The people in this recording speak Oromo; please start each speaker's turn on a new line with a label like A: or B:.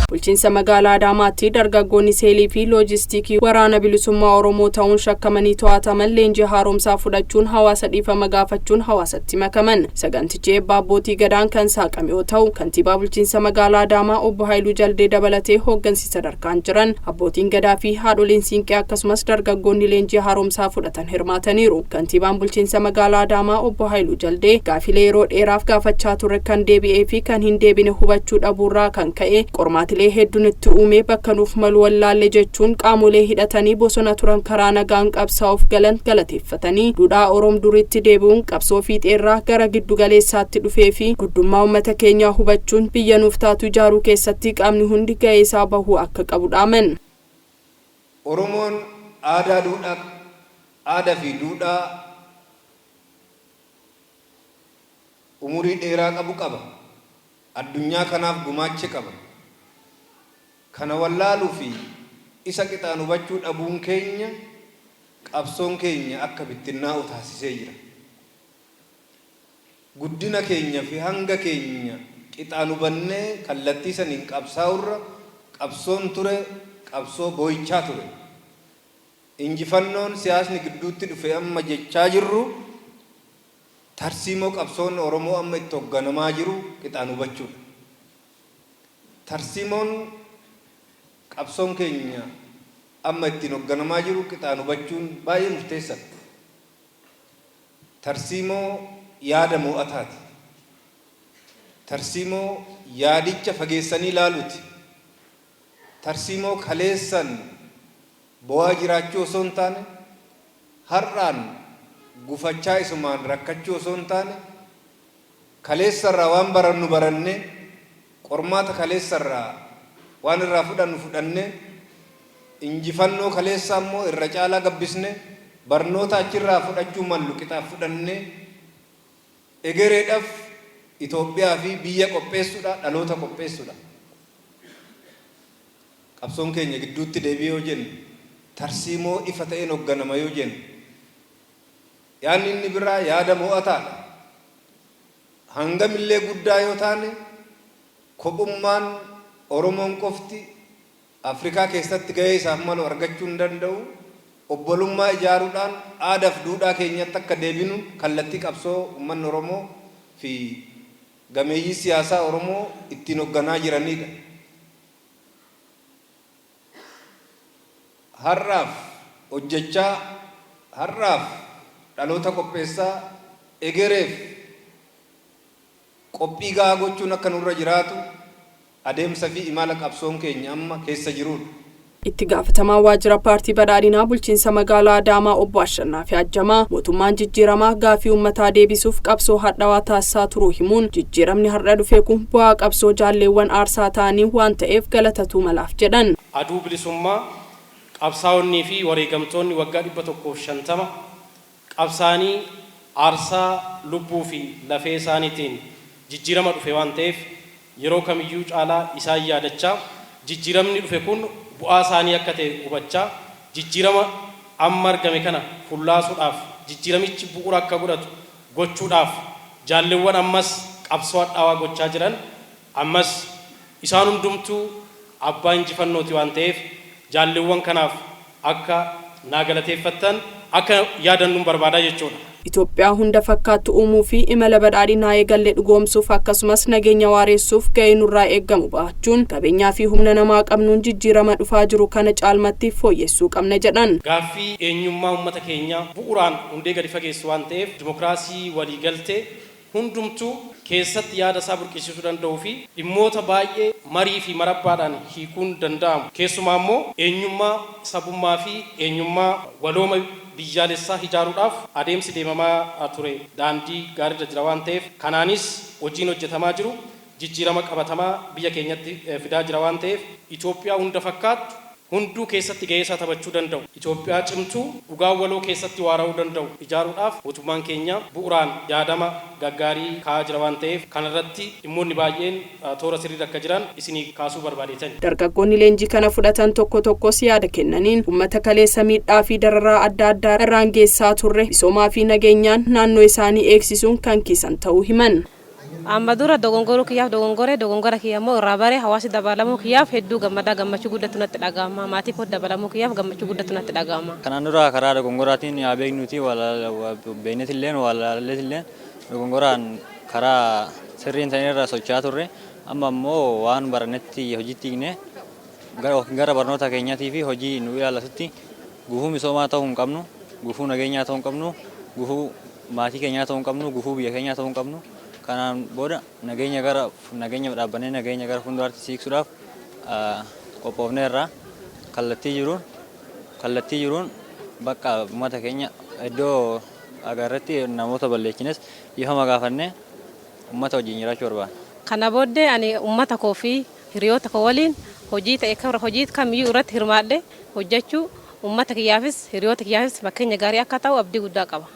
A: Bulchiinsa magaalaa Adaamaatti dargaggoonni seelii fi loojistiikii waraana bilisummaa Oromoo ta'uun shakkamanii to'ataman leenjii haaromsaa fudhachuun hawaasa dhiifama gaafachuun hawaasatti makaman. Sagantichi eebba abbootii gadaan kan saaqame yoo ta'u, kantiibaa bulchiinsa magaalaa Adaamaa obbo Haayiluu Jaldee dabalatee hooggansi sadarkaan jiran abbootiin gadaa fi haadholiin siinqee akkasumas dargaggoonni leenjii haaromsaa fudhatan hirmaataniiru. Kantiibaan bulchiinsa magaalaa Adaamaa obbo Haayiluu Jaldee gaafilee yeroo dheeraaf gaafachaa ture kan deebi'ee fi kan hin deebine hubachuu dhabuurraa kan ka'e qormaatilee hedduun itti uumee bakka nuuf malu wallaalle jechuun qaamolee hidhatanii bosona turan karaa nagaan qabsaa'uuf galan galateeffatanii duudhaa Oromoo duriitti deebi'uun qabsoo fiixeerraa gara giddu galeessaatti dhufee fi guddummaa uummata keenyaa hubachuun biyya nuuf taatu ijaaruu keessatti qaamni hundi ga'ee isaa bahuu akka qabu dhaaman.
B: Oromoon aadaa fi duudhaa umurii dheeraa qabu qaba. Addunyaa kanaaf gumaacha qaba. Kana wallaaluu fi isa qixaan hubachuu dhabuun keenya qabsoon keenya akka bittinnaa'u taasisee jira. Guddina keenya fi hanga keenya qixaan hubannee kallattii saniin qabsaa'urra qabsoon ture qabsoo boo'ichaa ture. Injifannoon siyaasni gidduutti dhufe amma jechaa jirru tarsiimoo qabsoon Oromoo amma itti hoogganamaa jiru qixaan hubachuudha. Tarsiimoon qabsoon keenya amma ittiin hoogganamaa jiru qixaan hubachuun baay'ee murteessaadha. Tarsiimoo yaada mo'ataati. Tarsiimoo yaadicha fageessanii ilaaluuti. Tarsiimoo kaleessan bo'aa jiraachuu osoo hin taane har'aan gufachaa isumaan rakkachuu osoo hin taane kaleessarraa waan barannu barannee qormaata kaleessarraa waan irraa fudhannu fudhannee injifannoo kaleessaa immoo irra caalaa gabbisne barnoota achirraa fudhachuu mallu qixaaf fudhannee egereedhaaf Itoophiyaa fi biyya qopheessuudha, dhaloota qopheessuudha. Qabsoon keenya gidduutti deebi'ee yoo jennu tarsiimoo ifa ta'een hoogganama yoo jennu yaadni inni biraa yaada mo'ataadha. Hangamillee guddaa yoo taane kophummaan Oromoon qofti Afrikaa keessatti gahee isaaf malu argachuu hin danda'u. Obbolummaa ijaaruudhaan aadaa fi duudhaa keenyatti akka deebinu kallattii qabsoo uummanni Oromoo fi gameeyyii siyaasaa Oromoo ittiin hoogganaa jiranidha. Har'aaf hojjechaa, har'aaf dhaloota qopheessaa, egereef qophii gahaa gochuun akka nurra jiraatu adeemsa fi imala qabsoon keenya amma keessa jirudha.
A: Itti gaafatamaa waajjira paartii badhaadhinaa bulchiinsa magaalaa Adaamaa obbo Ashannaafi Ajjamaa mootummaan jijjiiramaa gaafii uummataa deebisuuf qabsoo hadhaawaa taasisaa turuu himuun jijjiiramni har'a dhufe kun bu'aa qabsoo jaalleewwan aarsaa ta'anii waan ta'eef galatatuu malaaf jedhan.
C: Aduu bilisummaa qabsaa'onnii fi wareegamtoonni waggaa 150 qabsaanii aarsaa lubbuu fi lafee isaaniitiin jijjiirama dhufe waan ta'eef yeroo kamiyyuu caalaa isaan yaadachaa jijjiiramni dhufe kun bu'aa isaanii akka ta'e hubachaa jijjiirama amma argame kana fullaasuudhaaf jijjiiramichi bu'uura akka godhatu gochuudhaaf jaalleewwan ammas qabsoo hadhaawaa gochaa jiran ammas isaan hundumtuu abbaa injifannooti waan ta'eef jaalleewwan kanaaf akka naagalateeffattan akka yaadannuun barbaadaa jechuudha.
A: Itoophiyaa hunda fakkaattu uumuu fi imala badhaadhinaa eegalle dhugoomsuuf akkasumas nageenya waareessuuf ga'ee nurraa eeggamu baachuun qabeenyaa fi humna namaa qabnuun jijjiirama dhufaa jiru kana caalmatti fooyyessuu qabna jedhan.
C: Gaaffii eenyummaa uummata keenyaa bu'uuraan hundee gadi fageessu waan ta'eef dimokiraasii waliigaltee hundumtuu keessatti yaada isaa burqisiisuu danda'uu fi dhimmoota baay'ee marii fi marabbaadhaan hiikuun danda'amu. Keessumaa immoo eenyummaa sabummaa fi eenyummaa walooma biyyaalessaa ijaaruudhaaf adeemsi deemamaa ture daandii gaariirra jira waan ta'eef kanaanis hojiin hojjetamaa jiru jijjiirama qabatamaa biyya keenyatti fidaa jira waan ta'eef Itoophiyaa hunda fakkaattu hunduu keessatti gahee isaa taphachuu danda'u Itoophiyaa cimtuu dhugaa waloo keessatti waara'uu danda'u ijaaruudhaaf mootummaan keenya bu'uuraan yaadama gaggaarii kaa'aa jira waan ta'eef kanarratti dhimmoonni baay'een toora sirriirra akka jiran isinii kaasuu barbaadeetan.
A: Dargaggoonni leenjii kana fudhatan tokko tokkos yaada kennaniin uummata kaleessa miidhaa fi dararaa adda addaa irraan geessaa turre misoomaa fi nageenyaan naannoo isaanii eegsisuun kan kiisan ta'uu himan.
D: Amma dura dogongoruu kiyyaaf dogongora kiyyaammoo irraa bare hawaasi dabalamuu kiyyaaf hedduu gammachuu guddatu natti dhaga'ama. Maatii koo dabalamuu kiyyaaf gammachuu guddatu natti dhaga'ama.
E: Kanaan dura karaa dogongoraatiin yaa beeknuti beeknetilleen walaalleetilleen dogongoraan karaa sirriin sanirra socho'aa turre amma immoo waan barannetti hojiitti hiikne gara barnoota keenyaatii fi hojii nu ilaallatutti gufuu misoomaa ta'uu hin qabnu, gufuu nageenyaa ta'uu hin qabnu, gufuu maatii keenyaa ta'uu hin qabnu, gufuu biyya keenyaa ta'uu hin qabnu. Kanaan booda nageenya dhaabbanee nageenya gara fuulduraatti siiksuudhaaf qophoofneerra kallattii jiruun bakka uummata keenya iddoo agarratti namoota balleessines dhiifama gaafannee uummata wajjin jiraachuu barbaada.
D: Kana booddee ani uummata koo fi hiriyoota koo waliin hojii kamiyyuu irratti hirmaadhe hojjechuu uummata kiyyaafis hiriyoota kiyyaafis fakkeenya gaarii akka ta'u abdii guddaa qaba.